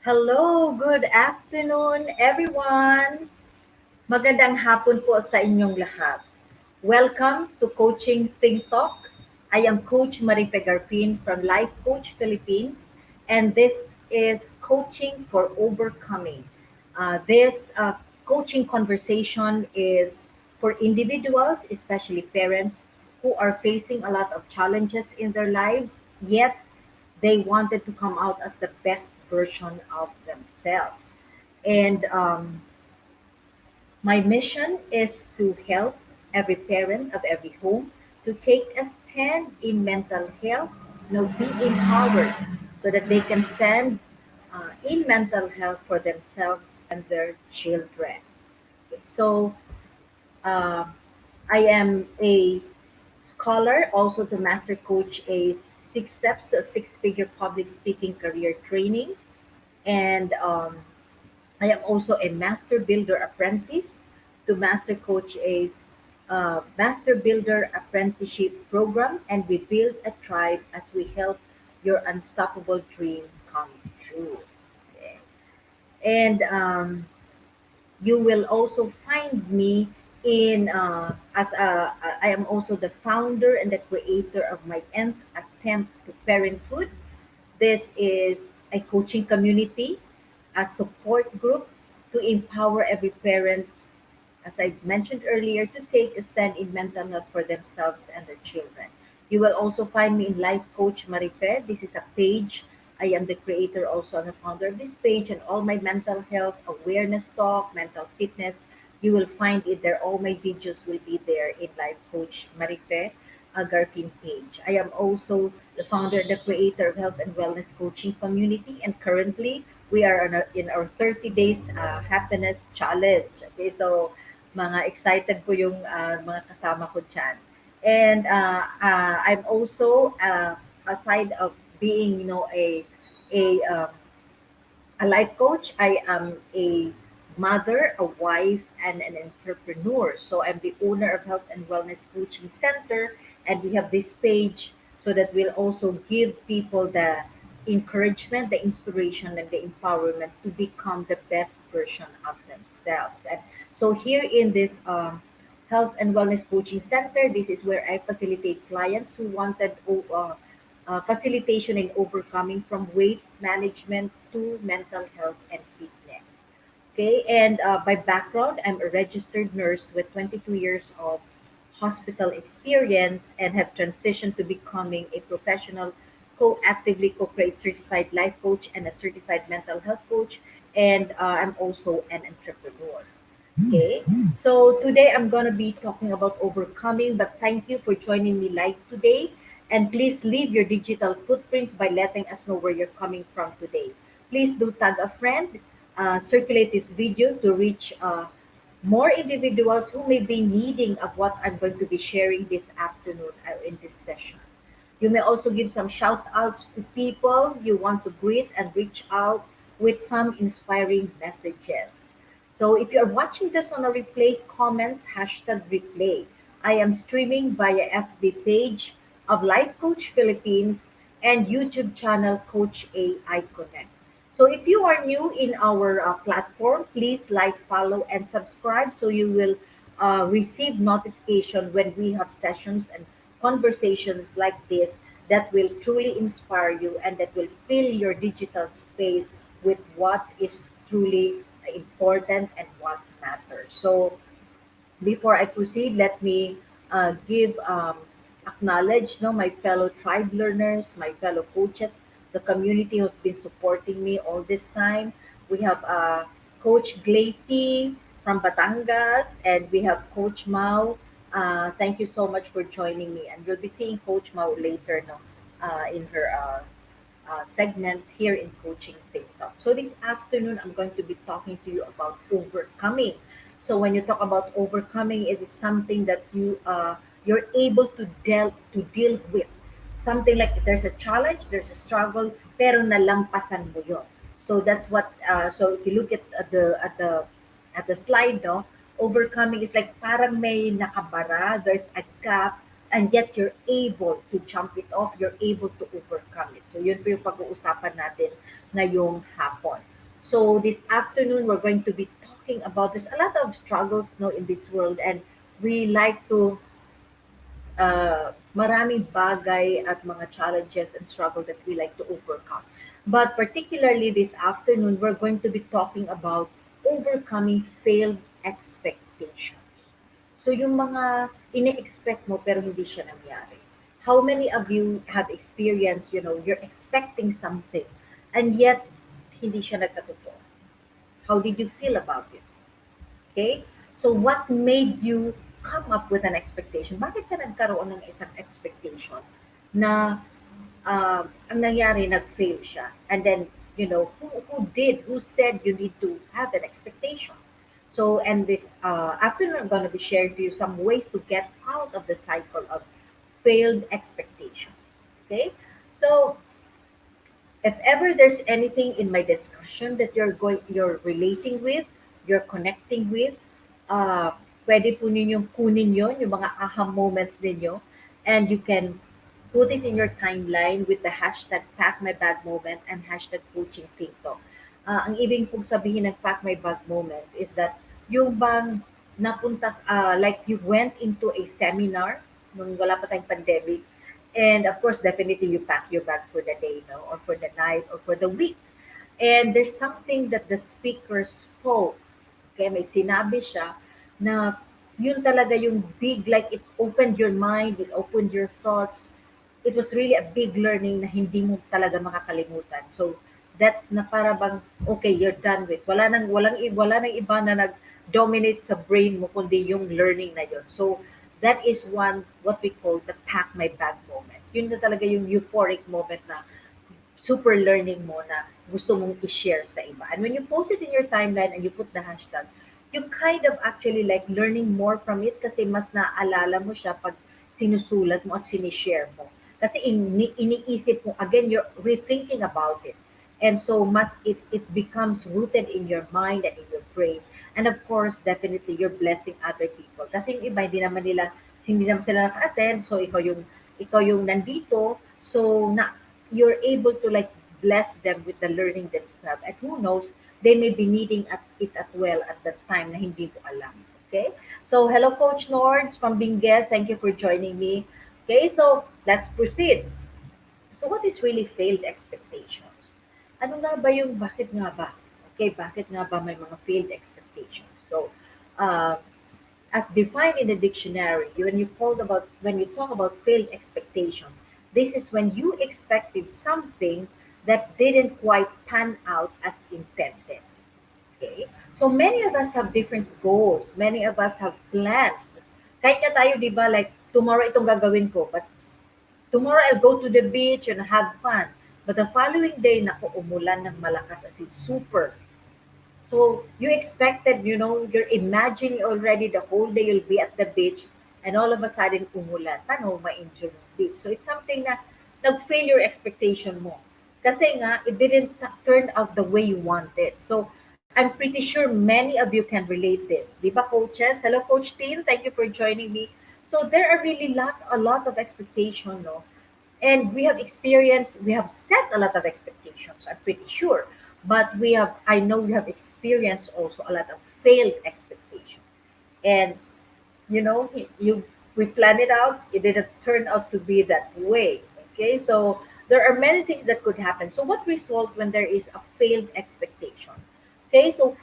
Hello, good afternoon everyone. Magandang hapon po sa inyong lahat. Welcome to Coaching Think Talk. I am Coach Marife Garfin from Life Coach Philippines, and this is Coaching for Overcoming. This coaching conversation is for individuals, especially parents, who are facing a lot of challenges in their lives, yet they wanted to come out as the best version of themselves. And My mission is to help every parent of every home to take a stand in mental health, be empowered so that they can stand in mental health for themselves and their children. So uh, I am a scholar, also the master coach a six steps to a six-figure public speaking career training, and I am also a master builder apprentice to master coach a master builder apprenticeship program, and we build a tribe as we help your unstoppable dream come true. Okay. And You will also find me in as a I am also the founder and the creator of my nth attempt to parenthood. This is a coaching community, a support group to empower every parent, as I mentioned earlier, to take a stand in mental health for themselves and their children. You will also find me in Life Coach Marife. This is a page. I am the creator also and the founder of this page, and all my mental health awareness talk, mental fitness, you will find it there. All my videos will be there in Life Coach Marife, a Garfin page. I am also the founder and the creator of Health and Wellness Coaching Community, and currently we are in our 30 days happiness challenge. Okay, so mga excited po yung mga kasama ko dyan. And I'm also, aside of being, a, um, a life coach, I am a mother, a wife, and an entrepreneur. So I'm the owner of Health and Wellness Coaching Center, and we have this page so that we'll also give people the encouragement, the inspiration, and the empowerment to become the best version of themselves. And so here in this Health and Wellness Coaching Center, this is where I facilitate clients who wanted facilitation in overcoming from weight management to mental health and fitness. Okay, and by background, I'm a registered nurse with 22 years of hospital experience and have transitioned to becoming a professional actively co-create certified life coach and a certified mental health coach. And I'm also an entrepreneur. Okay, so today I'm going to be talking about overcoming, but thank you for joining me live today. And please leave your digital footprints by letting us know where you're coming from today. Please do tag a friend, circulate this video to reach more individuals who may be needing of what I'm going to be sharing this afternoon in this session. You may also give some shout outs to people you want to greet and reach out with some inspiring messages. So if you're watching this on a replay, comment hashtag replay. I am streaming via FB page of Life Coach Philippines and YouTube channel Coach AI Connect. So if you are new in our platform, please like, follow, and subscribe so you will receive notification when we have sessions and conversations like this that will truly inspire you and that will fill your digital space with what is truly important and what matters. So before I proceed, let me give acknowledge my fellow tribe learners, my fellow coaches, the community who's been supporting me all this time. We have Coach Glacy from Batangas, and we have Coach Mao. Thank you so much for joining me, and we'll be seeing Coach Mao later, no, in her segment here in Coaching TikTok. So this afternoon, I'm going to be talking to you about overcoming. So when you talk about overcoming, it is something that you're able to deal with. Something like there's a challenge, there's a struggle, pero nalampasan mo yun. So that's what. So if you look at the slide, no, overcoming is like parang may nakabara. There's a gap, and yet you're able to jump it off. You're able to overcome it. So yun po yung pag-uusapan natin ngayong hapon. So this afternoon, we're going to be talking about there's a lot of struggles no in this world, and we like to maraming bagay at mga challenges and struggle that we like to overcome. But particularly this afternoon, we're going to be talking about overcoming failed expectations. So yung mga ine-expect mo pero hindi siya nangyari. How many of you have experienced, you're expecting something and yet hindi siya nagkatotoo? How did you feel about it? Okay? So what made you come up with an expectation? Bakit ka nagkaroon ng isang expectation na ang nangyari, nag-fail siya? And then, who said you need to have an expectation? So, and this afternoon, I'm going to be sharing to you some ways to get out of the cycle of failed expectation. Okay? So, if ever there's anything in my discussion that you're relating with, you're connecting with, pwede po ninyong kunin yon, yung mga aha moments ninyo, and you can put it in your timeline with the hashtag Pack My Bag Moment and hashtag Coaching TikTok. Ang ibig pong sabihin ng Pack My Bag Moment is that yung bang napunta, like you went into a seminar nung wala pa tayong pandemic, and of course, definitely you pack your bag for the day, no, or for the night, or for the week. And there's something that the speaker spoke. Kaya may sinabi siya na yun talaga yung big, like it opened your mind, it opened your thoughts. It was really a big learning na hindi mo talaga makakalimutan. So that's na para bang, okay, you're done with. Wala nang iba na nag-dominate sa brain mo kundi yung learning na yun. So that is one, what we call the pack my bag moment. Yun na talaga yung euphoric moment na super learning mo na gusto mong i-share sa iba. And when you post it in your timeline and you put the hashtag, you kind of actually like learning more from it kasi mas naaalala mo siya pag sinusulat mo at sinishare mo. Kasi iniisip mo, again, you're rethinking about it. And so it becomes rooted in your mind and in your brain. And of course, definitely, you're blessing other people. Kasi yung iba, hindi naman sila naka-attend. So, ikaw yung nandito. So, you're able to like bless them with the learning that you have. And who knows, they may be needing it as well at that time na hindi ko alam. Okay? So, hello Coach Nords from Benguet. Thank you for joining me. Okay, so let's proceed. So, what is really failed expectations? Ano nga ba yung bakit nga ba? Okay, bakit nga ba may mga failed expectations? So, uh, as defined in the dictionary, when you talk about failed expectation, this is when you expected something that didn't quite pan out as intended. Okay? So many of us have different goals. Many of us have plans. Kahit nga tayo, di ba, like, tomorrow itong gagawin ko, but tomorrow I'll go to the beach and have fun. But the following day, naku, umulan ng malakas as in super. So you expected, you're imagining already the whole day you'll be at the beach and all of a sudden umulan. Paano ma-enjoy yung beach? So it's something na nag-fail your expectation mo. Kasi nga, it didn't turn out the way you wanted. So I'm pretty sure many of you can relate this. Di ba, coaches? Hello, Coach Tin. Thank you for joining me. So there are really a lot of expectation, no? And we have set a lot of expectations, I'm pretty sure. But I know we have experienced also a lot of failed expectations. And, we plan it out, it didn't turn out to be that way. Okay, so there are many things that could happen. So what result when there is a failed expectation? Okay, so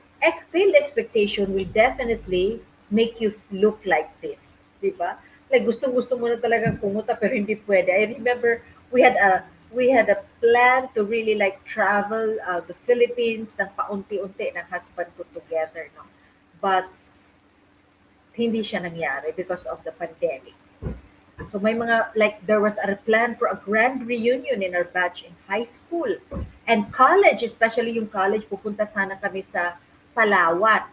failed expectation will definitely make you look like this, di ba? Like gusto mo na talagang pumunta pero hindi pwede. I remember we had a plan to really like travel the Philippines ng paunti-unti ng husband ko together, no? But hindi siya nangyari because of the pandemic. So may mga like there was a plan for a grand reunion in our batch in high school and college, especially yung college, pupunta sana kami sa Palawan.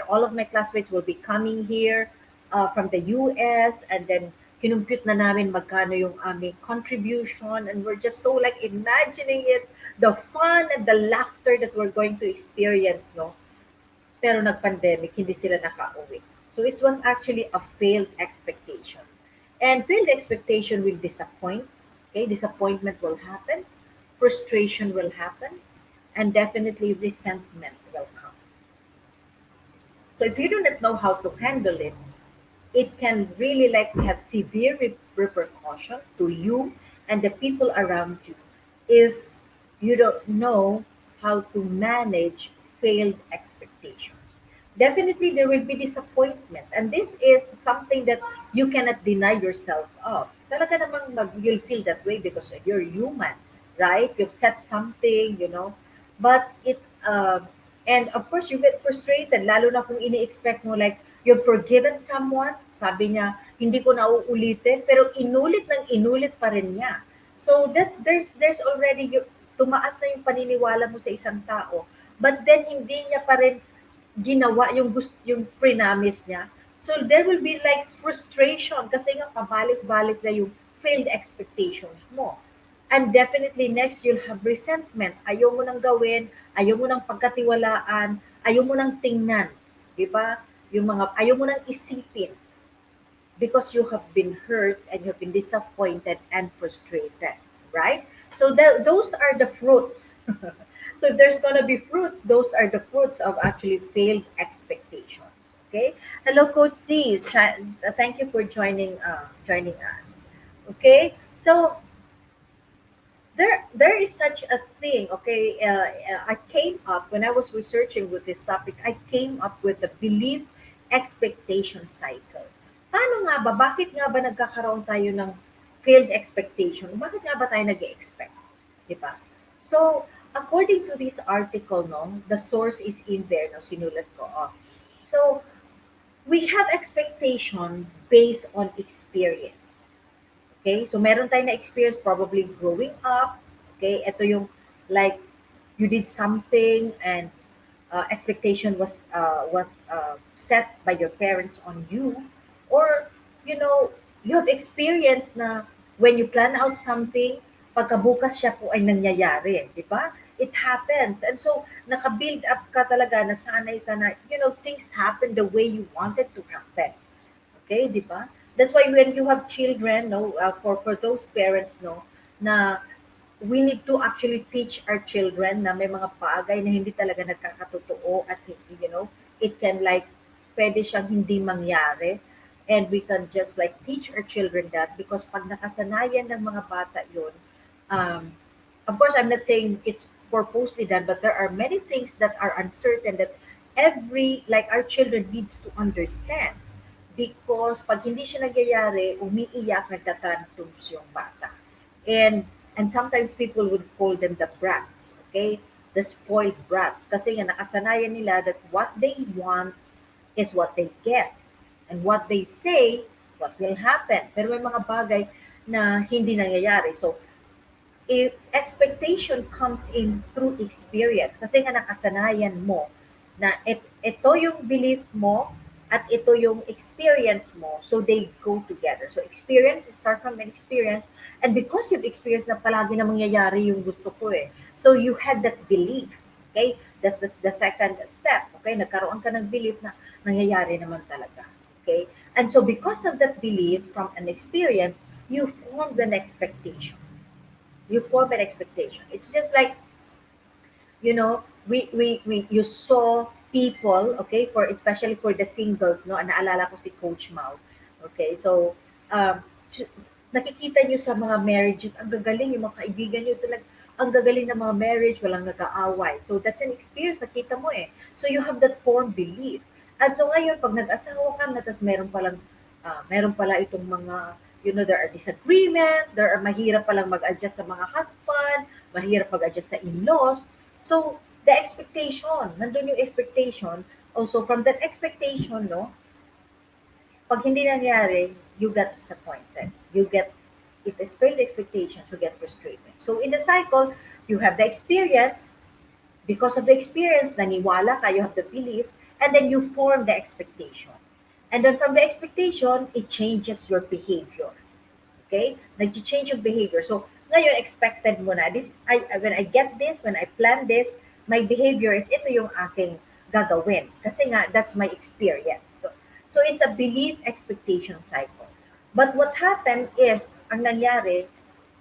All of my classmates will be coming here from the US, and then kinumpute na namin magkano yung aming contribution, and we're just so like imagining it, the fun and the laughter that we're going to experience, no? Pero nag-pandemic, hindi sila nakauwi. So it was actually a failed expectation. And failed expectation will disappoint. Okay, disappointment will happen, frustration will happen, and definitely resentment will come. So if you do not know how to handle it can really like have severe repercussion to you and the people around you if you don't know how to manage failed expectations. Definitely there will be disappointment, and this is something that you cannot deny yourself of. Talaga namang you'll feel that way because you're human, right? You've set something, but and of course you get frustrated lalo na kung ini-expect mo like you've forgiven someone, sabi niya, hindi ko na uulitin, pero inulit ng inulit pa rin niya. So that there's already tumaas na yung paniniwala mo sa isang tao, but then hindi niya pa rin ginawa yung yung pre-promise niya. So there will be like frustration kasi nga pabalik-balik na yung failed expectations mo. And definitely next you'll have resentment. Ayaw mo nang gawin, ayaw mo nang pagkatiwalaan, ayaw mo nang tingnan, 'di ba? Yung mga ayaw mo nang isipin because you have been hurt and you've been disappointed and frustrated, right? So those are the fruits. So if there's gonna be fruits, those are the fruits of actually failed expectations. Okay. Hello, Coach C. Thank you for joining us. Okay. So there is such a thing. Okay. I came up when I was researching with this topic. I came up with the belief expectation cycle. Paano nga ba? Bakit nga ba nagkakaroon tayo ng failed expectation? Bakit nga ba tayo nag-expect? Di ba? So, according to this article, no, the source is in there, no, sinulat ko. Oh. So, we have expectation based on experience. Okay? So, meron tayong na-experience probably growing up. Okay? Ito yung like, you did something and expectation was set by your parents on you, or you have experience na when you plan out something, pagkabukas siya po ay nangyayari, di ba? It happens. And so, naka-build up ka talaga, nasanay ka na, things happen the way you wanted to happen. Okay, di ba? That's why when you have children, no, for those parents, no, na we need to actually teach our children na may mga bagay na hindi talaga nagkakatotoo at it can like pwede siyang hindi mangyari, and we can just like teach our children that because pag nakasanayan ng mga bata yun, um, of course I'm not saying it's purposely done, but there are many things that are uncertain that every like our children needs to understand, because pag hindi siya nagyayari, umiiyak, nagtatantrums yung bata. And sometimes people would call them the brats, okay? The spoiled brats. Kasi nga nakasanayan nila that what they want is what they get. And what they say, what will happen. Pero may mga bagay na hindi nangyayari. So, if expectation comes in through experience, kasi nga nakasanayan mo na ito yung belief mo at ito yung experience mo, so they go together. So experience, start from an experience, and because you've experienced na palagi na mangyayari yung gusto ko so you had that belief, okay? That's the second step, okay? Nagkaroon ka ng belief na nangyayari naman talaga, okay? And so because of that belief from an experience, you form an expectation. You form an expectation. It's just like, we you saw people, okay, for especially for the singles, no, naalala ko si Coach Mau. Okay, so si- nakikita niyo sa mga marriages, ang gagaling yung mga kaibigan niyo talaga, ang gagaling ng mga marriage, walang nag-aaway. So that's an experience, nakita mo So you have that form belief. At so ngayon, pag nag-asawa ka na, tapos meron pala itong mga, there are disagreement, there are mahirap palang mag-adjust sa mga husband, mahirap mag-adjust sa in-laws. So, the expectation, nandun yung expectation. Also, from that expectation, no, pag hindi nangyari, you get disappointed. If it's failed expectations, you get frustrated. So, in the cycle, you have the experience. Because of the experience, naniwala ka, you have the belief, and then you form the expectation. And then from the expectation, it changes your behavior. Okay? Nag-change yung behavior. So, ngayon, expected mo na. When I get this, when I plan this, my behavior is ito yung aking gagawin. Kasi nga, that's my experience. So it's a belief expectation cycle. But what happened if ang nangyari,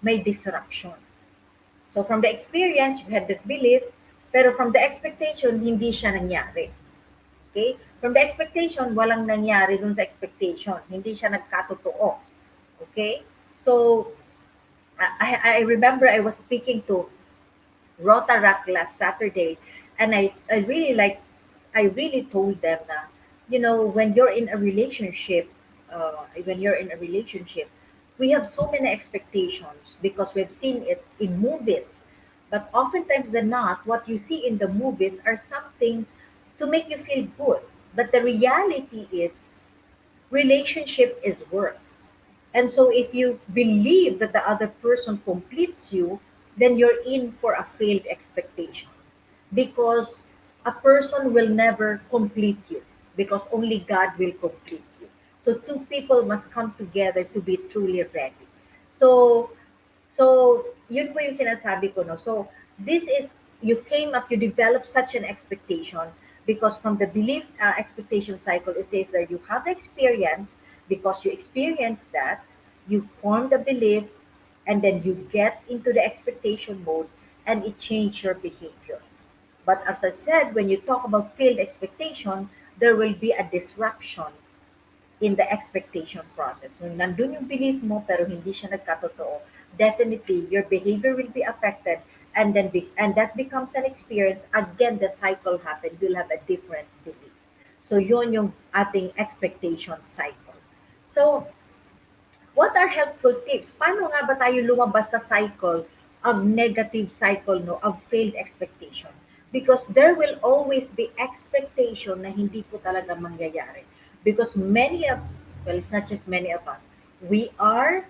may disruption? So from the experience, you had the belief, Pero from the expectation, hindi siya nangyari. Okay? From the expectation, walang nangyari dun sa expectation. Hindi siya nagkatotoo. Okay? So, I remember I was speaking to Rotaract last Saturday, and I really told them that, when you're in a relationship, we have so many expectations because we've seen it in movies. But oftentimes than not, what you see in the movies are something to make you feel good. But the reality is, relationship is work. And so if you believe that the other person completes you, then you're in for a failed expectation. Because a person will never complete you, because only God will complete you. So two people must come together to be truly ready. So yun po yung sinasabi ko, no? So, this is, you came up, you developed such an expectation because from the belief expectation cycle, it says that you have the experience, because you experienced that, you form the belief, and then you get into the expectation mode, and it changes your behavior. But as I said, when you talk about failed expectation, there will be a disruption in the expectation process. Nung nandun yung belief mo pero hindi siya nagkatotoo, definitely your behavior will be affected, and that becomes an experience. Again, the cycle happens. You'll have a different belief. So yun yung ating expectation cycle. So what are helpful tips? Paano nga ba tayo lumabas sa cycle of negative cycle, no, of failed expectation? Because there will always be expectation na hindi po talaga mangyayari. Because well, it's not just many of us, we are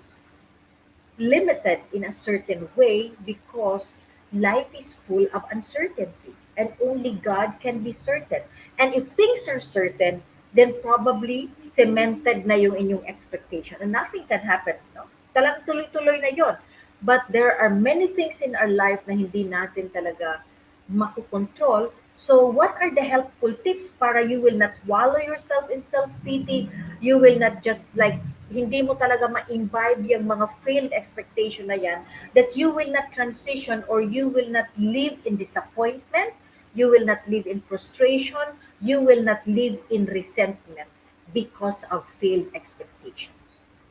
limited in a certain way because life is full of uncertainty and only God can be certain. And if things are certain, then probably cemented na yung inyong expectation and nothing can happen. No? Talang tuloy-tuloy na yon. But there are many things in our life na hindi natin talaga makukontrol. So what are the helpful tips para you will not wallow yourself in self-pity? You will not just like, hindi mo talaga ma-imbibe yung mga failed expectation na yan, that you will not transition or you will not live in disappointment, you will not live in frustration, you will not live in resentment because of failed expectations.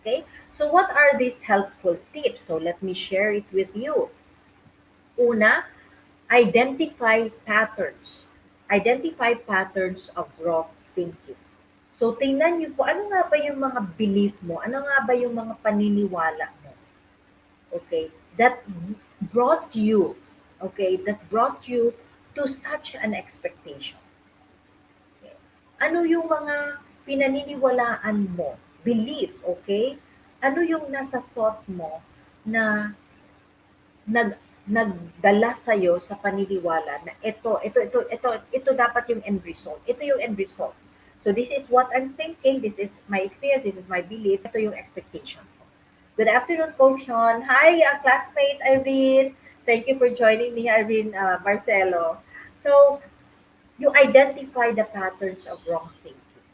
Okay? So what are these helpful tips? So let me share it with you. Una, identify patterns. Identify patterns of wrong thinking. So tingnan niyo po, ano nga ba yung mga belief mo? Ano nga ba yung mga paniniwala mo? Okay, that brought you, that brought you to such an expectation. Okay. Ano yung mga pinaniniwalaan mo? Belief, okay? Ano yung nasa thought mo na nagdala sa'yo sa paniniwala na ito dapat yung end result. Ito yung end result. So this is what I'm thinking, this is my experience, this is my belief, ito yung expectation ko. Good afternoon, Coach Sean. Hi, classmate Irene. Thank you for joining me, Irene Marcelo. So, you identify the patterns of wrong thinking.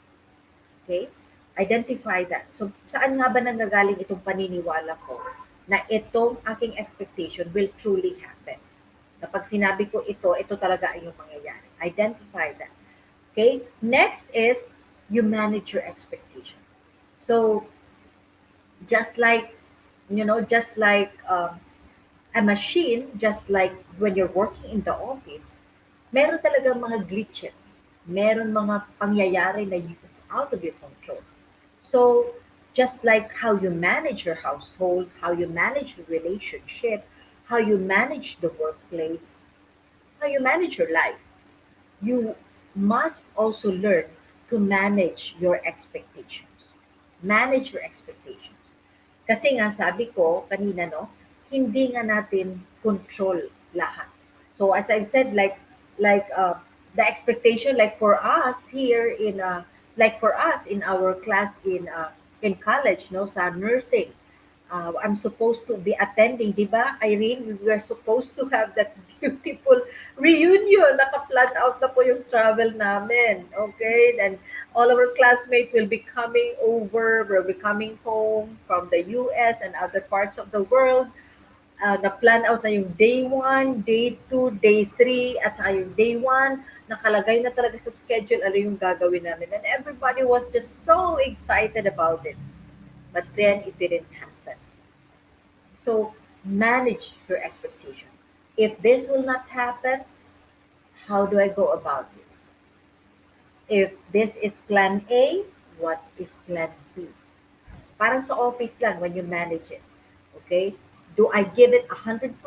Okay? Identify that. So, saan nga ba nanggagaling itong paniniwala ko na itong aking expectation will truly happen? Kapag sinabi ko ito talaga ay yung mangyayari. Identify that. Okay? Next is you manage your expectation. So, just like, a machine, just like when you're working in the office, meron talaga mga glitches. Meron mga pangyayari na it's out of your control. So, just like how you manage your household, how you manage the relationship, how you manage the workplace, how you manage your life, you must also learn to manage your expectations. Manage your expectations. Kasi nga sabi ko kanina, no, hindi nga natin control lahat. So as I've said, the expectation, like for us here like for us in our class in college, no, sa nursing, I'm supposed to be attending, di ba, Irene? We were supposed to have that beautiful reunion. Naka-plan out na po yung travel namin. Okay? And all of our classmates will be coming over. We'll be coming home from the US and other parts of the world. na-plan out na yung day 1, day 2, day 3, at saka yung day 1, nakalagay na talaga sa schedule ano yung gagawin namin. And everybody was just so excited about it. But then it didn't happen. So manage your expectation. If this will not happen, how do I go about it? If this is plan A, what is plan B? Parang sa office lang when you manage it. Okay? Do I give it 100%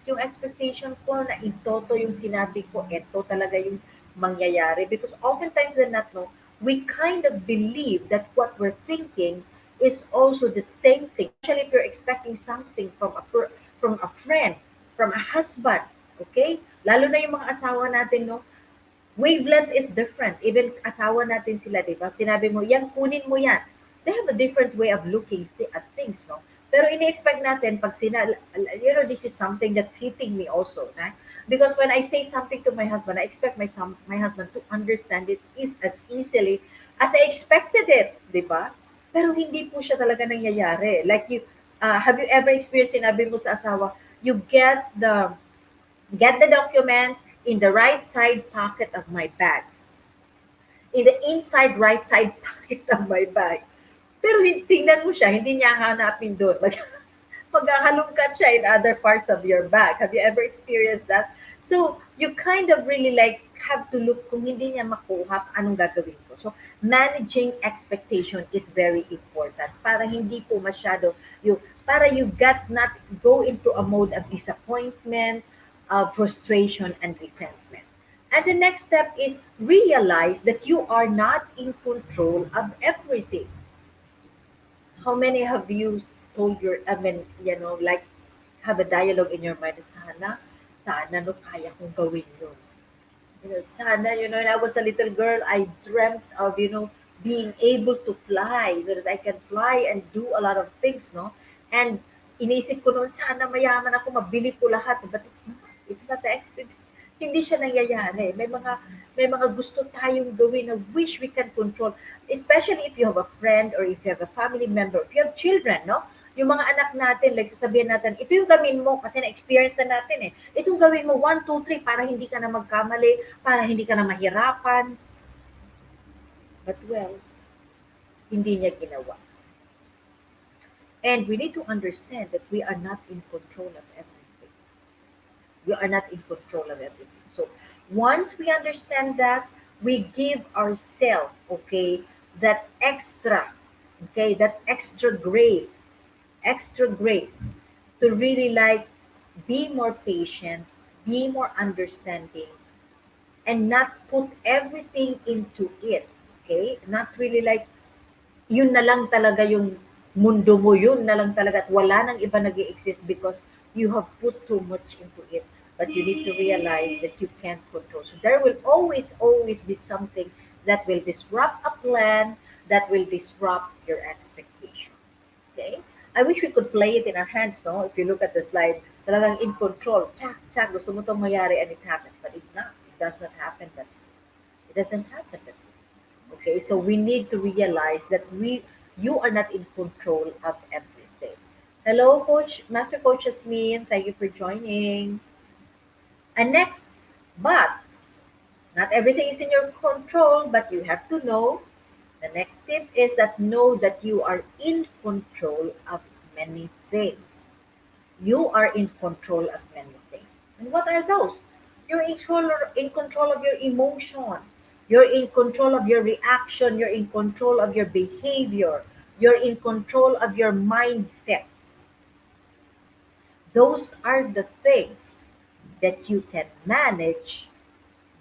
yung expectation ko na itoto yung sinabi ko, ito talaga yung mangyayari? Because oftentimes than not, no, we kind of believe that what we're thinking is also the same thing. Especially if you're expecting something from from a friend, from a husband, okay? Lalo na yung mga asawa natin, no? Wavelength is different. Even asawa natin sila, di ba? Sinabi mo, yan, kunin mo yan. They have a different way of looking at things, no? Pero ini-expect natin pag this is something that's hitting me also, na? Because when I say something to my husband, I expect my husband to understand it is as easily as I expected it, di ba? Pero hindi po siya talaga nangyayari. Like have you ever experienced, sinabi mo sa asawa, you get the document in the right side pocket of my bag, in the inside right side pocket of my bag. Pero tingnan mo siya, hindi niya hanapin doon. Maghahalongkat siya in other parts of your bag. Have you ever experienced that? So, you kind of really like have to look kung hindi niya makuha, anong gagawin ko. So, managing expectation is very important para hindi po masyado para you get not go into a mode of disappointment, of frustration and resentment. And the next step is realize that you are not in control of everything. How many have you told like have a dialogue in your mind, sana no kaya kong gawin yun. Sana, when I was a little girl, I dreamt of, being able to fly so that I can fly and do a lot of things, no? And inisip ko noon, sana mayaman ako, mabili ko lahat. But it's not. It's not the expectation. Hindi siya nangyayari. May mga gusto tayong gawin na wish we can control. Especially if you have a friend or if you have a family member, if you have children, no? Yung mga anak natin, like sasabihin natin, ito yung gawin mo kasi na-experience na natin eh. Itong gawin mo, 1, 2, 3, para hindi ka na magkamali, para hindi ka na mahirapan. But well, hindi niya ginawa. And we need to understand that we are not in control of everything. We are not in control of everything. So once we understand that, we give ourselves, that extra grace to really like be more patient, be more understanding, and not put everything into it. Okay? Not really like yun na lang talaga yung mundo mo, yun na lang talaga at wala nang iba nag exist because you have put too much into it. But you need to realize that you can't control. So there will always be something that will disrupt a plan, that will disrupt your expectation. Okay? I wish we could play it in our hands, no? If you look at the slide, talagang in control. Tsak, tsak, gusto mo itong mayari and it happens. But it's not. It does not happen that way. It doesn't happen that way. Okay, so we need to realize that you are not in control of everything. Hello, Master Coach Jasmine. Thank you for joining. And next, but not everything is in your control, but you have to know. The next tip is that know that you are in control of many things. You are in control of many things. And what are those? You're in control of your emotion. You're in control of your reaction. You're in control of your behavior. You're in control of your mindset. Those are the things that you can manage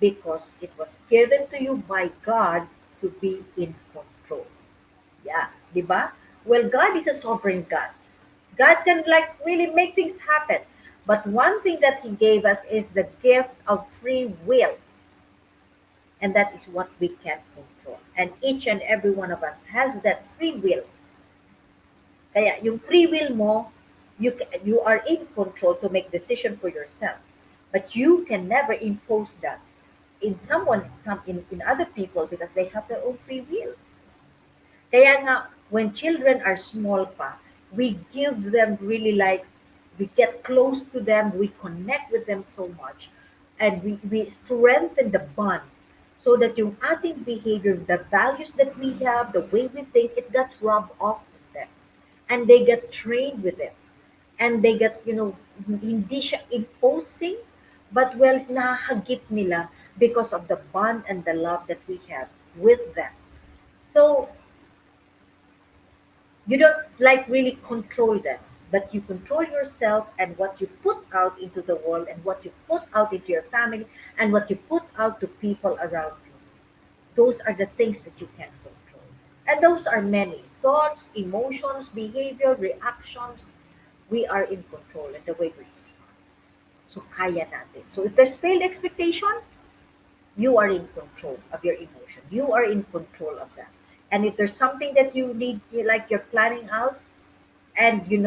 because it was given to you by God to be in control. Yeah, di ba? Well, God is a sovereign God. God can like really make things happen. But one thing that He gave us is the gift of free will. And that is what we can control. And each and every one of us has that free will. Kaya yung free will mo, you are in control to make decision for yourself. But you can never impose that in in other people because they have their own free will. Kaya nga, when children are small pa, we give them really like We get close to them, we connect with them so much, and we strengthen the bond so that yung ating behavior, the values that we have, the way we think, it gets rubbed off with them. And they get trained with it. And they get, hindi siya imposing, but well, nahagip nila because of the bond and the love that we have with them. So you don't like really control them, but you control yourself and what you put out into the world and what you put out into your family and what you put out to people around you. Those are the things that you can control. And those are many thoughts, emotions, behavior, reactions. We are in control and the way we respond. So kaya natin. So if there's failed expectation, you are in control of your emotion. You are in control of that. And if there's something that you need, like you're planning out, and you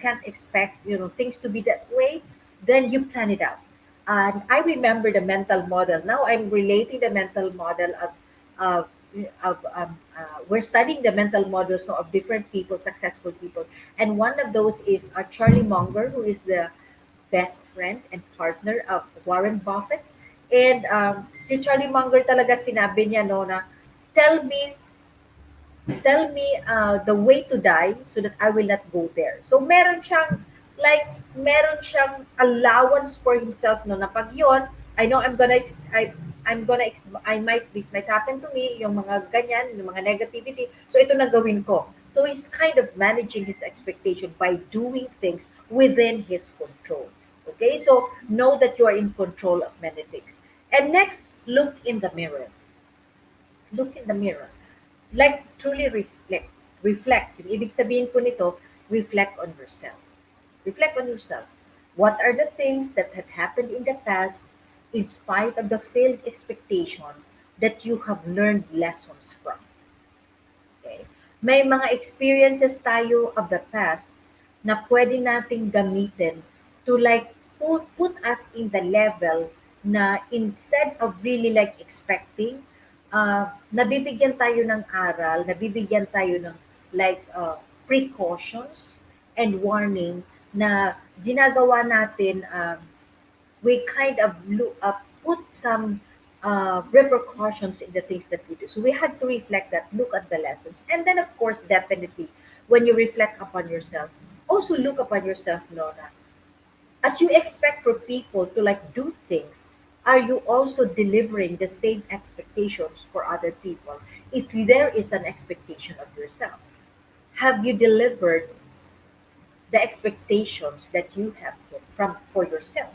can't expect things to be that way, then you plan it out. And I remember the mental model. Now I'm relating the mental model of we're studying the mental models now of different people, successful people, and one of those is Charlie Munger, who is the best friend and partner of Warren Buffett. And si Charlie Munger talaga sinabi niya no na tell me tell me the way to die so that I will not go there. So meron siyang allowance for himself no na pag yun, I know I'm gonna I might this might happen to me yung mga ganyan, yung mga negativity. So ito na gawin ko. So he's kind of managing his expectation by doing things within his control. Okay? So know that you are in control of many things. And next, look in the mirror. Look in the mirror. Like truly reflect. Reflect. Yung ibig sabihin po nito, reflect on yourself. Reflect on yourself. What are the things that have happened in the past in spite of the failed expectation that you have learned lessons from? Okay? May mga experiences tayo of the past na pwede nating gamitin to like put us in the level na instead of really like expecting, nabibigyan tayo ng aral, nabibigyan tayo ng like precautions and warning na ginagawa natin, we kind of put some repercussions in the things that we do. So we had to reflect that, look at the lessons. And then, of course, definitely, when you reflect upon yourself, also look upon yourself, Nona. As you expect for people to like do things, are you also delivering the same expectations for other people? If there is an expectation of yourself, have you delivered the expectations that you have for yourself?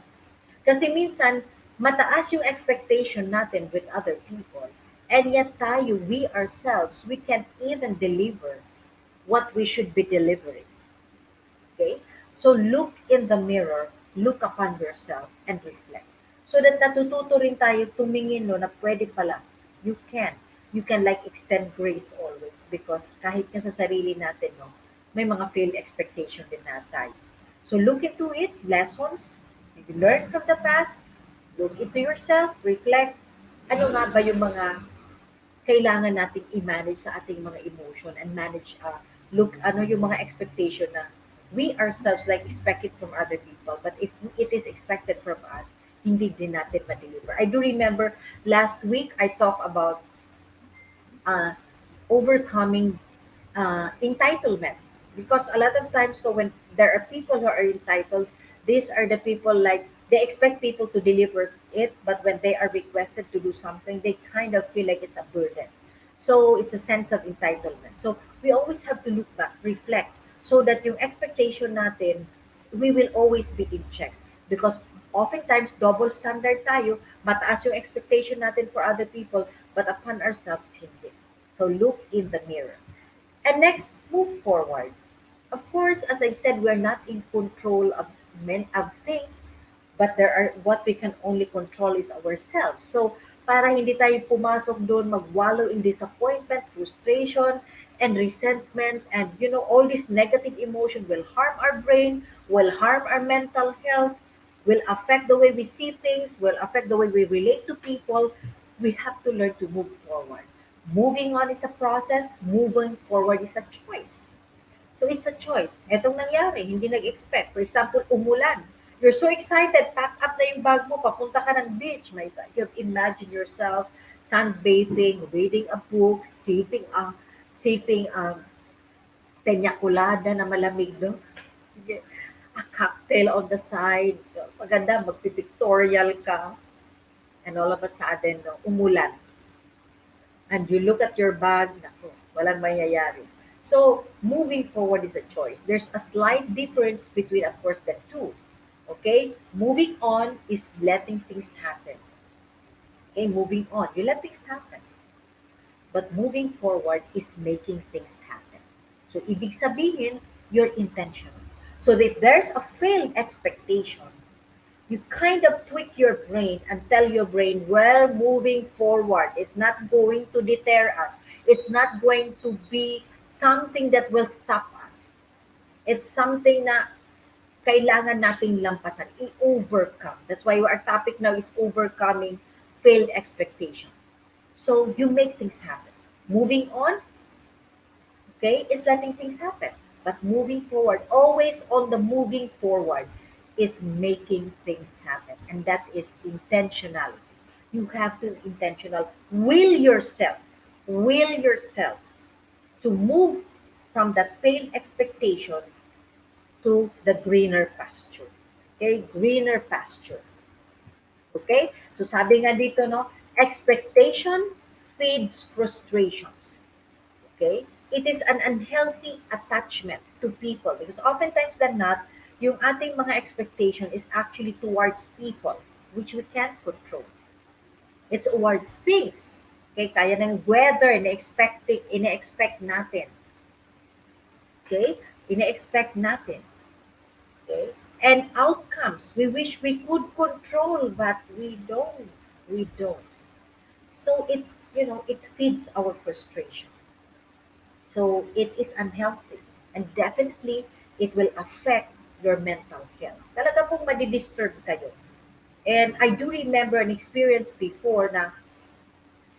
Kasi minsan, mataas yung expectation natin with other people. And yet tayo, we ourselves, we can't even deliver what we should be delivering. Okay? So look in the mirror, look upon yourself, and reflect. So that natututo rin tayo tumingin no, na pwede pala. You can. You can like extend grace always because kahit nga sa sarili natin, no, may mga failed expectation din na tayo. So look into it, lessons, you learn from the past, look into yourself, reflect, ano nga ba yung mga kailangan nating i-manage sa ating mga emotion and manage, look, ano yung mga expectation na we ourselves like expect it from other people, but if it is expected from us, hindi din natin ma-deliver. I do remember last week, I talked about uh, overcoming entitlement. Because a lot of times, so when there are people who are entitled, these are the people like they expect people to deliver it, but when they are requested to do something, they kind of feel like it's a burden. So it's a sense of entitlement. So we always have to look back, reflect, so that yung expectation natin, we will always be in check. Because oftentimes, double standard tayo, mataas yung expectation natin for other people, but upon ourselves, hindi. So look in the mirror. And next, move forward. Of course, as I've said, we're not in control of many of things, but there are what we can only control is ourselves. So, para hindi tayo pumasok doon, magwallow in disappointment, frustration, and resentment, and all this negative emotion will harm our brain, will harm our mental health, will affect the way we see things, will affect the way we relate to people. We have to learn to move forward. Moving on is a process, moving forward is a choice. So it's a choice. Etong nangyari, hindi nag-expect. For example, umulan. You're so excited, pack up na yung bag mo, papunta ka ng beach. My God, you imagine yourself sunbathing, reading a book, sipping peña colada na malamig, no? A cocktail on the side. Maganda, magpipictorial ka. And all of a sudden, no, umulan. And you look at your bag, naku, walang mangyayari. So, moving forward is a choice. There's a slight difference between, of course, the two. Okay? Moving on is letting things happen. Okay? Moving on, you let things happen. But moving forward is making things happen. So, ibig sabihin, you're intentional. So, if there's a failed expectation, you kind of tweak your brain and tell your brain, well, moving forward, it's not going to deter us. It's not going to be something that will stop us. It's something na kailangan nating lampasan, i-overcome. That's why our topic now is overcoming failed expectation. So you make things happen. Moving on, okay, is letting things happen. But moving forward, always on the moving forward, is making things happen. And that is intentionality. You have to intentional. Will yourself to move from that failed expectation to the greener pasture. Okay, greener pasture. Okay? So sabi nga dito, no, expectation feeds frustrations. Okay? It is an unhealthy attachment to people because oftentimes than not, yung ating mga expectation is actually towards people which we can't control. It's toward things. Okay? Kaya ng weather, ina-expect natin. Okay? Ina-expect natin. Okay? And outcomes, we wish we could control, but we don't. We don't. So it feeds our frustration. So it is unhealthy. And definitely, it will affect your mental health. Talaga pong madidisturb kayo. And I do remember an experience before na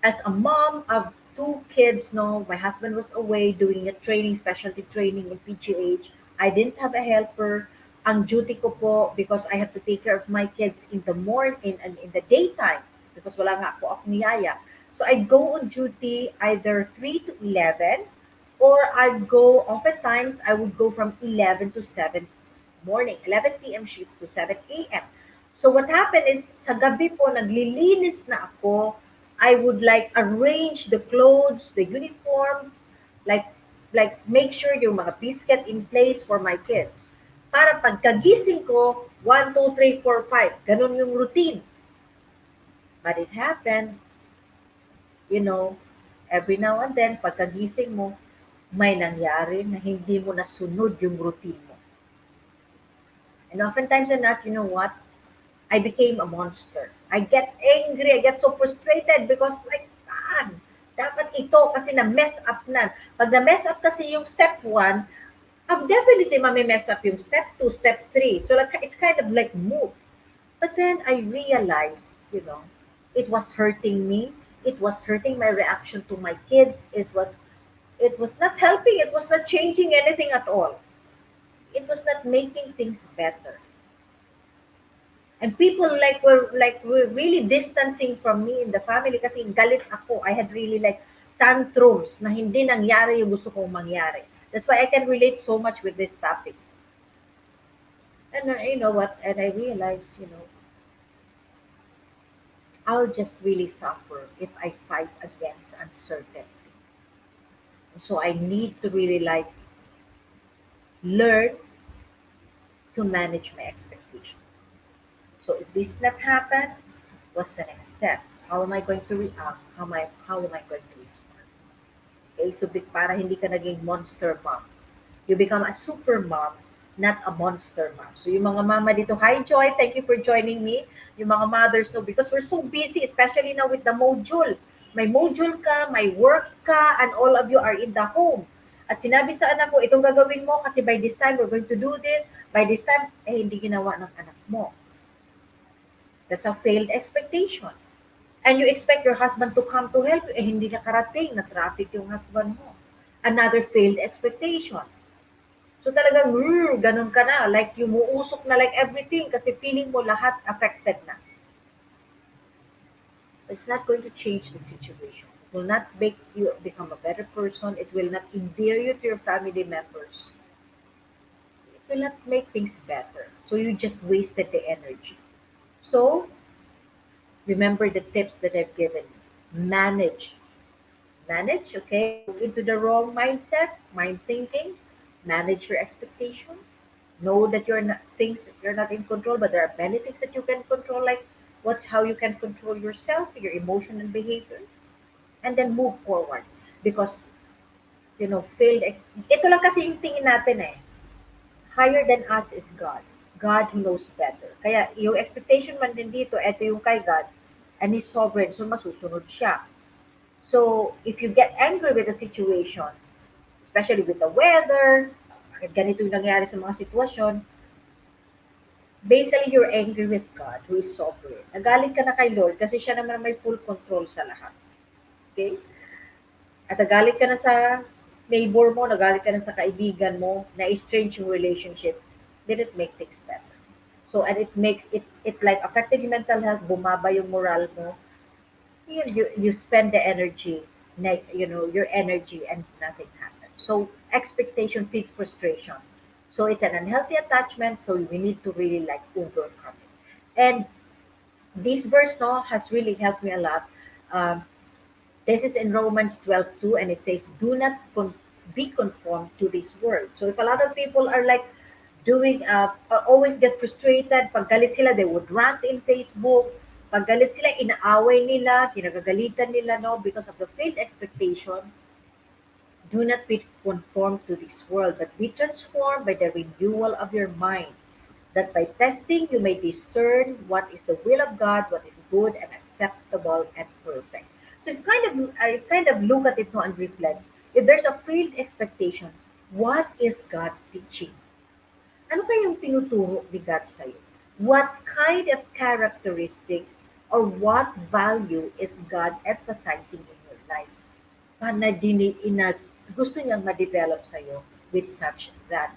as a mom of two kids, no, my husband was away doing a training, specialty training in PGH. I didn't have a helper. Ang duty ko po, because I have to take care of my kids in the morning, in the daytime, because wala nga po ako niyaya. So I'd go on duty either 3 to 11, or oftentimes, I would go from 11 to 7 morning, 11 p.m. shift to 7 a.m. So what happened is, sa gabi po, naglilinis na ako. I would like arrange the clothes, the uniform, like make sure yung mga biscuit in place for my kids. Para pagkagising ko, 1, 2, 3, 4, 5, ganun yung routine. But it happened, you know, every now and then, pagkagising mo, may nangyari na hindi mo nasunod yung routine mo. And oftentimes enough, you know what? I became a monster. I get angry, I get so frustrated because like, dapat ito kasi na-mess up na. Pag na-mess up kasi yung step 1, definitely mami-mess up yung step 2, step 3. So like, it's kind of like move. But then I realized, it was hurting me. It was hurting my reaction to my kids. It was not helping. It was not changing anything at all. It was not making things better. And people were really distancing from me in the family kasi galit ako. I had really like tantrums na hindi nangyari yung gusto kong mangyari. That's why I can relate so much with this topic. And you know what? And I realized, I'll just really suffer if I fight against uncertainty. So I need to really like learn to manage my expectations. So if this not happen, what's the next step? How am I going to react? How am I going to respond? Okay, so para hindi ka naging monster mom. You become a super mom, not a monster mom. So yung mga mama dito, hi Joy, thank you for joining me. Yung mga mothers, no, because we're so busy, especially now with the module. May module ka, may work ka, and all of you are in the home. At sinabi sa anak ko, itong gagawin mo kasi by this time we're going to do this. By this time, hindi ginawa ng anak mo. That's a failed expectation. And you expect your husband to come to help you, hindi nakarating, na traffic yung husband mo. Another failed expectation. So talagang, ganun ka na. Like, umuusok na like everything kasi feeling mo lahat affected na. It's not going to change the situation. It will not make you become a better person. It will not endear you to your family members. It will not make things better. So you just wasted the energy. So remember the tips that I've given you. Manage, okay? Look into the wrong mindset, mind thinking, manage your expectation. Know that you're not in control, but there are many things that you can control, like how you can control yourself, your emotion and behavior, and then move forward. Because ito lang kasi yung tingin natin eh. Higher than us is God. God who knows better. Kaya yung expectation man din dito, ito yung kay God, and He's sovereign, so masusunod siya. So, if you get angry with the situation, especially with the weather, bakit ganito yung nangyari sa mga sitwasyon, basically you're angry with God who is sovereign. Nagalit ka na kay Lord kasi siya naman may full control sa lahat. Okay? At nagalit ka na sa neighbor mo, nagalit ka na sa kaibigan mo, na-estrange yung relationship, did it make things better? So, and it makes it like affected your mental health, bumaba yung moral mo, you spend the energy, your energy, and nothing happens. So expectation feeds frustration. So it's an unhealthy attachment. So we need to really like overcome it. And this verse no has really helped me a lot. Um, this is in Romans 12:2, and it says, "Do not be conformed to this world." So if a lot of people are like always get frustrated, pag galit sila, they would rant in Facebook. Pag galit sila, inaaway nila, kinagagalitan nila, no, because of the failed expectation. Do not be conformed to this world, but be transformed by the renewal of your mind, that by testing you may discern what is the will of God, what is good and acceptable and perfect. So I kind of look at it now and reflect. If there's a failed expectation, what is God teaching? Ano kayang tinuturo ni God sa'yo? What kind of characteristic or what value is God emphasizing in your life? Na gusto niyang ma-develop sa'yo with such that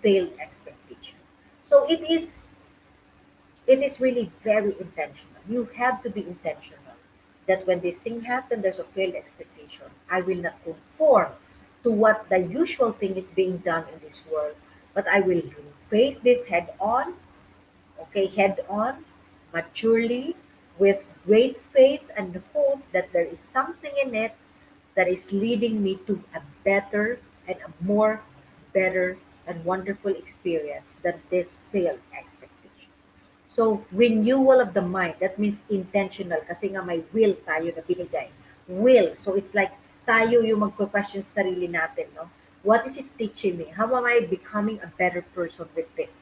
failed expectation. So it is really very intentional. You have to be intentional that when this thing happens, there's a failed expectation. I will not conform to what the usual thing is being done in this world, but I will face this head on, okay, head on, maturely, with great faith and hope that there is something in it that is leading me to a better and a more better and wonderful experience than this failed expectation. So, renewal of the mind, that means intentional kasi nga may will tayo na binigay. Will. So, it's like tayo yung magko-question sa sarili natin, no? What is it teaching me? How am I becoming a better person with this?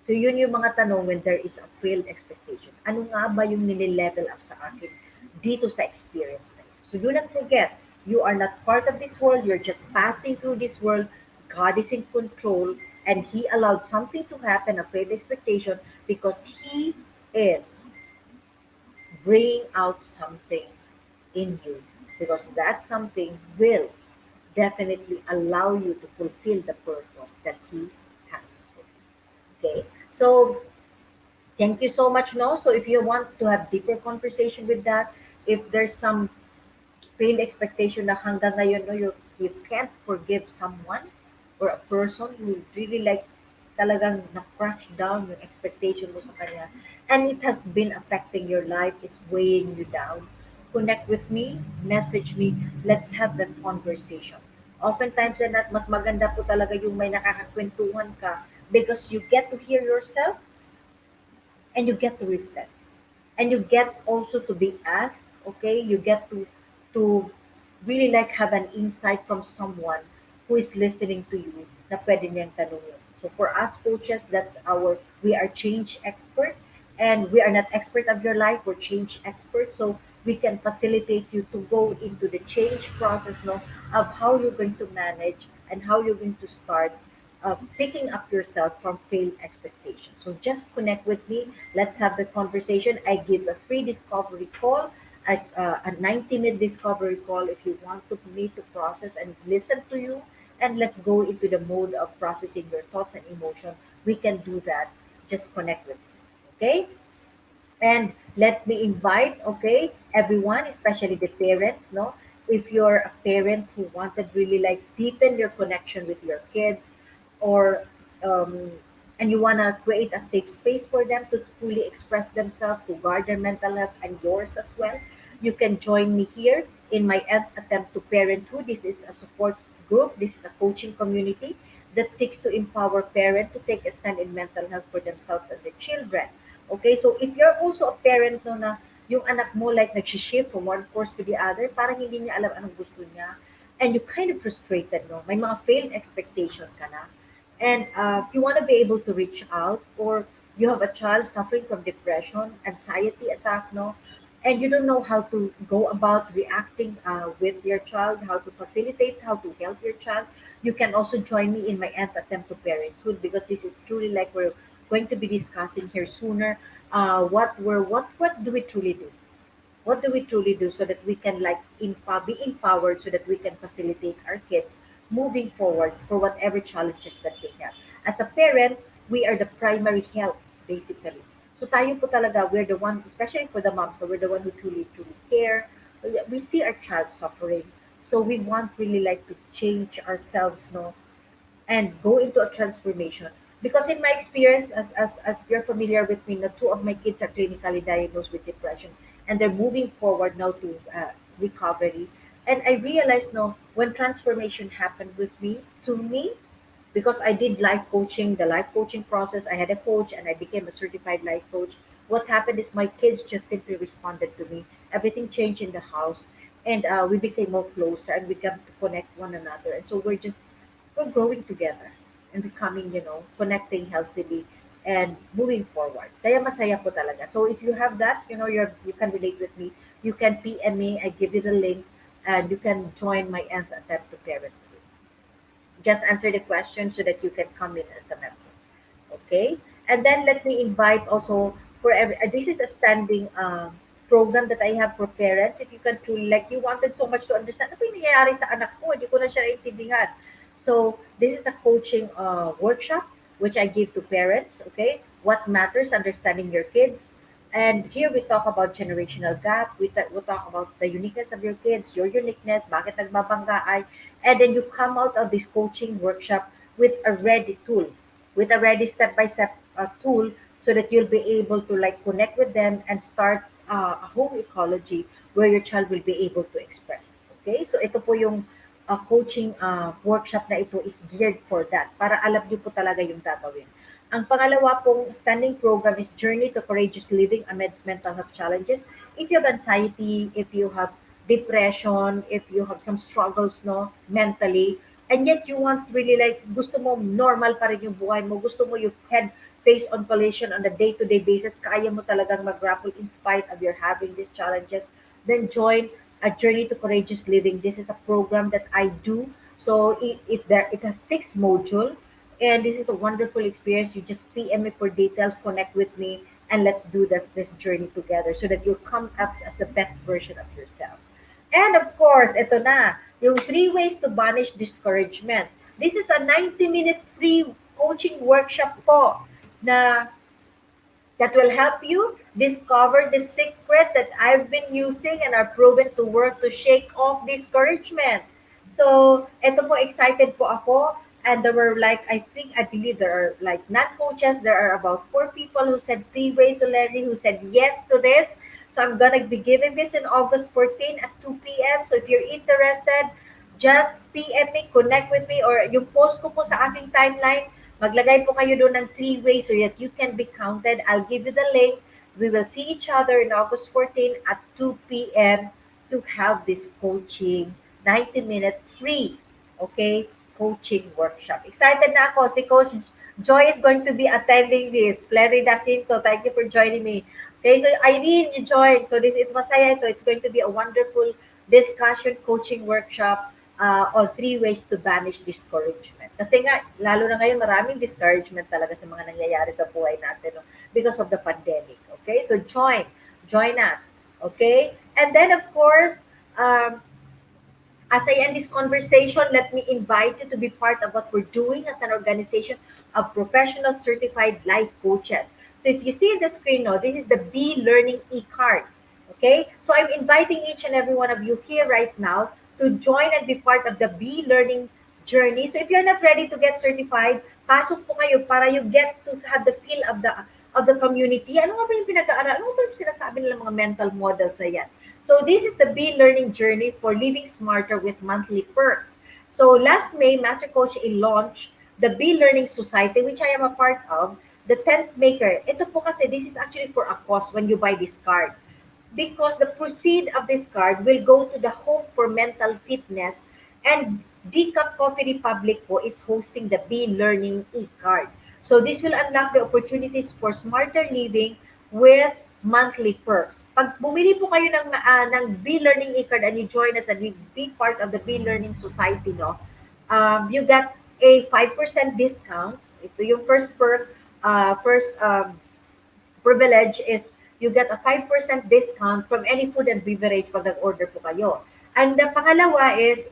So, yun yung mga tanong when there is a failed expectation. Ano nga ba yung nililevel up sa akin dito sa experience na yun? So, do not forget, you are not part of this world. You're just passing through this world. God is in control, and He allowed something to happen, a failed expectation, because He is bringing out something in you. Because that something will definitely allow you to fulfill the purpose that He has for you. Okay? So, thank you so much, no? So, if you want to have deeper conversation with that, if there's some failed expectation na hanggang ngayon, no, you can't forgive someone or a person who really like talagang na-crush down yung expectation mo sa kanya, and it has been affecting your life, it's weighing you down, connect with me, message me, let's have that conversation. Oftentimes na mas maganda po talaga yung may nakakakwentuhan ka because you get to hear yourself and you get to reflect. And you get also to be asked, okay? You get to really like have an insight from someone who is listening to you na pwede niyang tanungin. So for us coaches, we are change expert, and we are not expert of your life, we're change experts. So we can facilitate you to go into the change process, no, of how you're going to manage and how you're going to start picking up yourself from failed expectations. So just connect with me. Let's have the conversation. I give a free discovery call, a 90-minute discovery call if you want to me to process and listen to you and let's go into the mode of processing your thoughts and emotion. We can do that. Just connect with me. Okay? And let me invite, okay, everyone, especially the parents, no? If you're a parent who wanted really like deepen your connection with your kids, or um, and you want to create a safe space for them to fully express themselves, to guard their mental health and yours as well, you can join me here in my attempt to parenthood. This is a support group. This is a coaching community that seeks to empower parents to take a stand in mental health for themselves and their children. Okay, so if you're also a parent no na yung anak mo like nag-shift from one course to the other, parang hindi niya alam anong gusto niya, and you kind of frustrated, no? May mga failed expectation ka na. And you want to be able to reach out, or you have a child suffering from depression, anxiety attack, no? And you don't know how to go about reacting with your child, how to facilitate, how to help your child, you can also join me in my Nth attempt to parenthood, because this is truly like we're going to be discussing here sooner. What do we truly do? What do we truly do so that we can like be empowered, so that we can facilitate our kids moving forward for whatever challenges that they have. As a parent, we are the primary help basically. So tayo po talaga, we're the one, especially for the moms, so we're the one who truly care. We see our child suffering. So we want really like to change ourselves, no, and go into a transformation. Because in my experience, as you're familiar with me, the two of my kids are clinically diagnosed with depression, and they're moving forward now to recovery. And I realized now when transformation happened with me, to me, because I did life coaching, the life coaching process, I had a coach and I became a certified life coach. What happened is my kids just simply responded to me. Everything changed in the house, and we became more closer and we got to connect one another. And so we're growing together and becoming, connecting healthily and moving forward. Kaya masaya po talaga. So if you have that, you can relate with me. You can PM me. I give you the link, and you can join my Nth attempt to parent. Just answer the question so that you can come in as a member. Okay? And then let me invite also for this is a standing program that I have for parents. If you can truly, like you wanted so much to understand, ano ba yung nangyayari sa anak ko? Hindi ko na siya naiintindihan. So this is a coaching workshop which I give to parents. Okay? What matters, understanding your kids. And here we talk about generational gap. We talk about the uniqueness of your kids, your uniqueness, bakit nagbabangga ay, and then you come out of this coaching workshop with a ready tool, with a ready step-by-step tool, so that you'll be able to like connect with them and start a home ecology where your child will be able to express. Okay? So ito po yung coaching workshop na ito is geared for that, para alam niyo po talaga yung gagawin. Ang pangalawa pong standing program is Journey to Courageous Living Amidst Mental Health Challenges. If you have anxiety, if you have depression, if you have some struggles, no, mentally, and yet you want really like, gusto mo normal pa rin yung buhay mo, gusto mo you head face on collision on a day-to-day basis, kaya mo talagang mag-grapple in spite of your having these challenges, then join a Journey to Courageous Living. This is a program that I do. So it has 6 modules, and this is a wonderful experience. You just PM me for details, connect with me, and let's do this journey together so that you come up as the best version of yourself. And of course, ito na, yung 3 ways to banish discouragement. This is a 90-minute free coaching workshop po na that will help you discover the secret that I've been using and are proven to work to shake off discouragement. So, eto po, excited po ako. And there were like, I believe there are like non-coaches, there are about 4 people who said 3 ways already, who said yes to this. So I'm gonna be giving this in August 14 at 2 p.m. So if you're interested, just PM me, connect with me, or yung post ko po sa aking timeline, maglagay po kayo doon ng 3 ways so that you can be counted. I'll give you the link. We will see each other in August 14 at 2 p.m. to have this coaching 90-minute free, okay, coaching workshop. Excited na ako. Si Coach Joy is going to be attending this. Florida Quinto, thank you for joining me. Okay, so Irene, you joined. So this is masaya ito. It's going to be a wonderful discussion coaching workshop on 3 ways to banish discouragement. Kasi nga, lalo na ngayon, maraming discouragement talaga sa mga nangyayari sa buhay natin, no? Because of the pandemic. Okay, so join us. Okay, and then of course, As I end this conversation, let me invite you to be part of what we're doing as an organization of professional certified life coaches. So if you see the screen now, this is the Be Learning e-card. Okay? So I'm inviting each and every one of you here right now to join and be part of the Be Learning journey. So if you're not ready to get certified, pasok po kayo para you get to have the feel of the community. Ano nga ba yung pinag-aaral? Ano ba yung sinasabi nila mga mental models na yan? So this is the Be Learning journey for living smarter with monthly perks. So last May, Master Coach launched the Be Learning Society, which I am a part of, the 10th maker. Ito po kasi, this is actually for a cause when you buy this card. Because the proceed of this card will go to the Home for Mental Fitness, and Decaf Coffee Republic po is hosting the Be Learning e-card. So this will unlock the opportunities for smarter living with monthly perks. Pag bumili po kayo ng Be Learning e-card and you join us and you be part of the Be Learning Society, no, you got a 5% discount. Ito yung first perk, first privilege is you get a 5% discount from any food and beverage pag nag-order po kayo. And the pangalawa is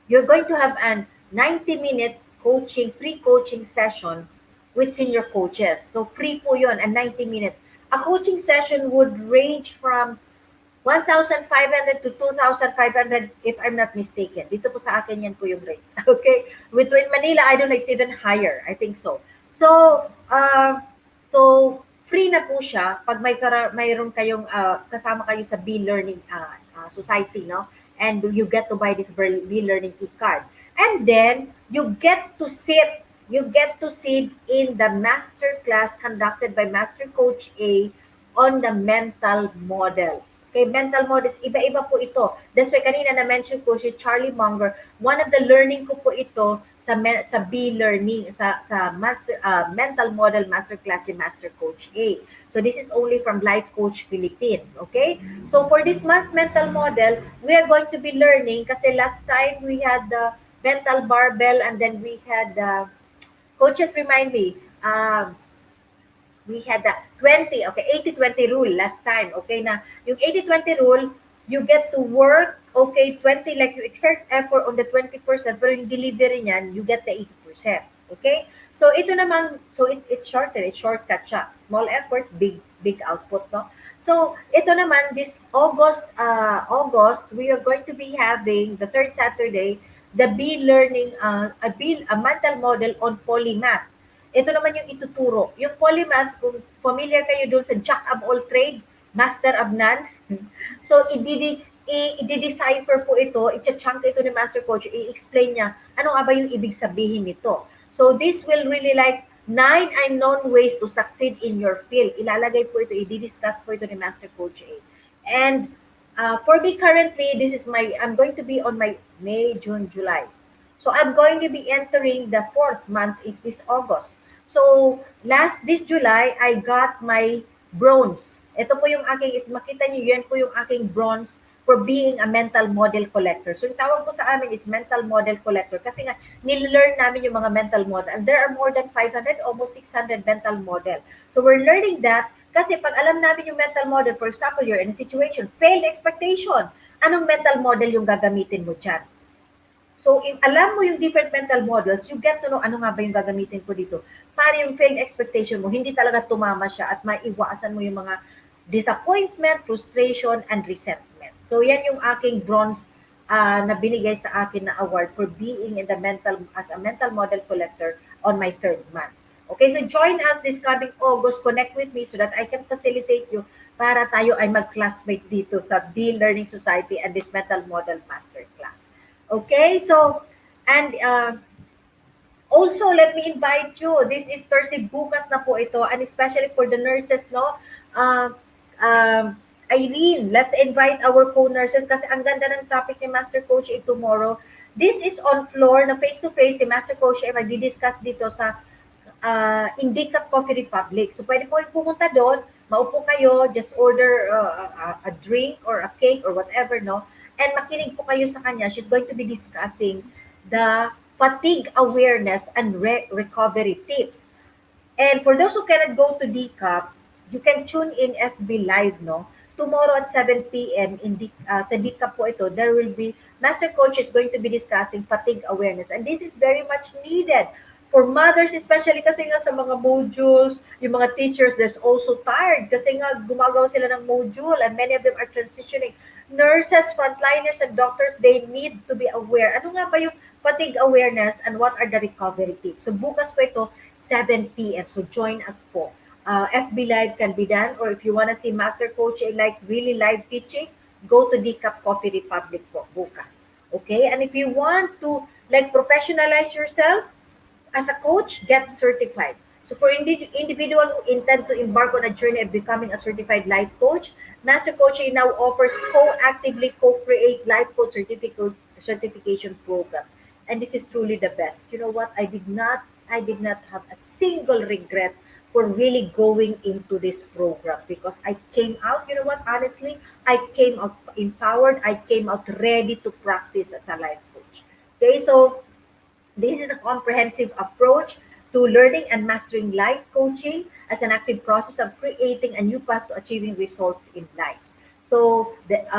you're going to have an 90-minute coaching, free coaching session with senior coaches. So free po yun, and 90 minutes. A coaching session would range from 1,500 to 2,500 if I'm not mistaken. Dito po sa akin yan po yung rate. Okay? Between Manila, I don't know, it's even higher. I think so. So free na po siya pag mayroon kayong kasama kayo sa Be Learning Society, no? And you get to buy this Be Learning e-card. And then you get to sit in the master class conducted by Master Coach A on the mental model. Okay, mental models, iba-iba po ito. That's why kanina na-mention ko si Charlie Munger, one of the learning ko po ito sa Be Learning, sa mental model masterclass ni Master Coach A. So this is only from Life Coach Philippines, okay? So for this month mental model, we are going to be learning kasi last time we had the mental barbell and then we had coaches remind me, we had the 80-20 rule last time, okay, na yung 80-20 rule, you get to work, okay, 20, like you exert effort on the 20%, pero yung delivery niyan, you get the 80%, okay? So ito naman, so it's shorter, it's shortcut siya. Small effort, big output, no? So ito naman, this August, we are going to be having the third Saturday, the Be Learning, a mental model on polymath. Ito naman yung ituturo. Yung polymath, kung familiar kayo doon sa jack of all trade, master of none. So, i-decipher po ito, i-chunk ito ni Master Coach, i-explain niya, ano nga ba yung ibig sabihin nito. So, this will really like 9 unknown ways to succeed in your field. Ilalagay po ito, i-discuss po ito ni Master Coach A. And for me currently, I'm going to be on my May, June, July. So I'm going to be entering the 4th month, is this August. So this July, I got my bronze. Ito po yung aking, if makita niyo, yan po yung aking bronze for being a mental model collector. So yung tawag po sa amin is mental model collector kasi nga nil-learn namin yung mga mental model. And there are more than 500, almost 600 mental model. So we're learning that kasi pag alam namin yung mental model, for example, you're in a situation, failed expectation, anong mental model yung gagamitin mo dyan? So, if alam mo yung different mental models, you get to know ano nga ba yung gagamitin ko dito. Para yung failed expectation mo, hindi talaga tumama siya at maiwasan mo yung mga disappointment, frustration, and resentment. So, yan yung aking bronze na binigay sa akin na award for being in the as a mental model collector on my 3rd month. Okay, so join us this coming August. Connect with me so that I can facilitate you para tayo ay mag-classmate dito sa Be Learning Society and this mental model masterclass. Okay, so, and also, let me invite you. This is Thursday, bukas na po ito, and especially for the nurses, no? Irene, let's invite our co-nurses kasi ang ganda ng topic ni Master Coach tomorrow. This is on floor, na face-to-face, si Master Coach ay magdi-discuss dito sa Indica Coffee Republic. So, pwede po pumunta doon, maupo kayo, just order a drink or a cake or whatever, no? And makinig po kayo sa kanya. She's going to be discussing the fatigue awareness and recovery tips. And for those who cannot go to DCAP, you can tune in FB Live, no? tomorrow at 7 p.m. Sa DCAP po ito, there will be, Master Coach is going to be discussing fatigue awareness. And this is very much needed for mothers, especially kasi nga sa mga modules, yung mga teachers, there's also tired kasi nga gumagawa sila ng module and many of them are transitioning. Nurses, frontliners, and doctors, they need to be aware. Ano nga ba yung fatigue awareness and what are the recovery tips? So bukas po ito, 7 p.m. So join us po. FB Live can be done, or if you want to see Master Coach like really live teaching, go to DCAP Coffee Republic po bukas. Okay? And if you want to like professionalize yourself, as a coach, get certified. So for individual who intend to embark on a journey of becoming a certified life coach, Master Coaching now offers co-actively co-create life coach certification program. And this is truly the best. You know what? I did not have a single regret for really going into this program because I came out, you know what, honestly, I came out empowered, I came out ready to practice as a life coach. Okay, so this is a comprehensive approach to learning and mastering life coaching as an active process of creating a new path to achieving results in life. So that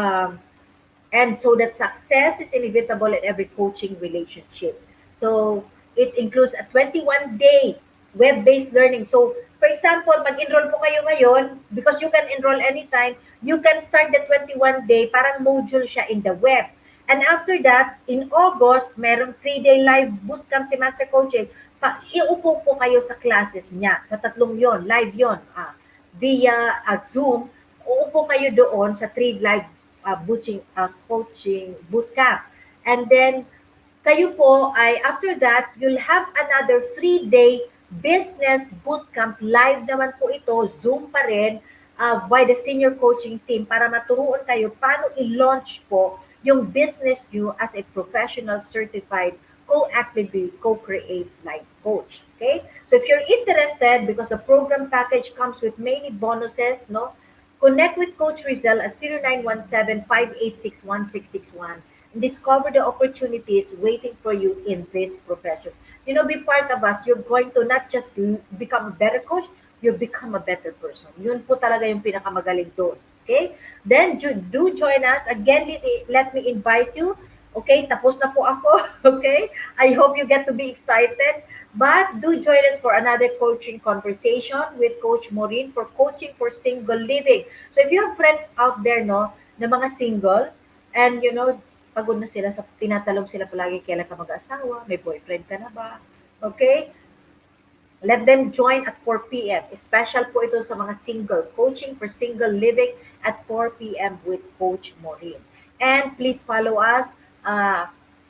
success is inevitable in every coaching relationship. So it includes a 21-day web-based learning. So for example, mag-enroll po kayo ngayon because you can enroll anytime. You can start the 21-day, parang module siya in the web. And after that, in August, merong 3-day live bootcamp si Master Coaching. Iupo po kayo sa classes niya. Sa tatlong yon, live yon, via Zoom. Uupo kayo doon sa 3 live coaching bootcamp. And then, kayo po ay, after that, you'll have another 3-day business bootcamp. Live naman po ito, Zoom pa rin, by the senior coaching team para maturuan kayo paano i-launch po yung business nyo as a professional certified co-actively co-create life coach. Okay? So if you're interested, because the program package comes with many bonuses, no? Connect with Coach Rizal at 0917-586-1661 and discover the opportunities waiting for you in this profession. You know, be part of us. You're going to not just become a better coach, you become a better person. Yun po talaga yung pinakamagaling doon. Okay? Then do join us. Again, let me invite you. Okay? Tapos na po ako. Okay? I hope you get to be excited. But do join us for another coaching conversation with Coach Maureen for coaching for single living. So if you have friends out there, no, na mga single, and you know, pagod na sila sa tinatalong sila palagi kailan ka mag-asawa, may boyfriend ka na ba? Okay? Let them join at 4 p.m. Special po ito sa mga single. Coaching for single living at 4 p.m. with Coach Maureen. And please follow us.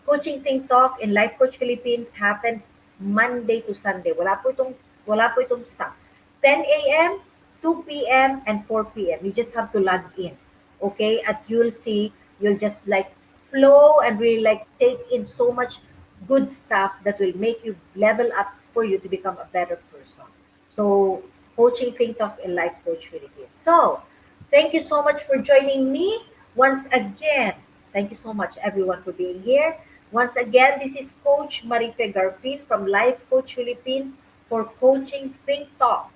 Coaching Think Talk in Life Coach Philippines happens Monday to Sunday. Wala po itong stop. 10 a.m., 2 p.m., and 4 p.m. You just have to log in. Okay? At you'll see, you'll just like flow and really like take in so much good stuff that will make you level up for you to become a better person. So, Coaching Think Talk in Life Coach Philippines. So, thank you so much for joining me once again. Thank you so much everyone for being here. Once again, this is Coach Marife Garfin from Life Coach Philippines for Coaching Think Talk.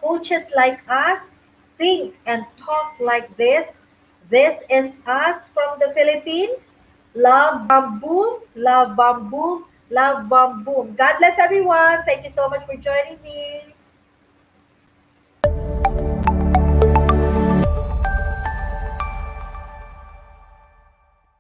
Coaches like us think and talk like this. This is us from the Philippines. Love bamboo, love bamboo, love bamboo. God bless everyone. Thank you so much for joining me.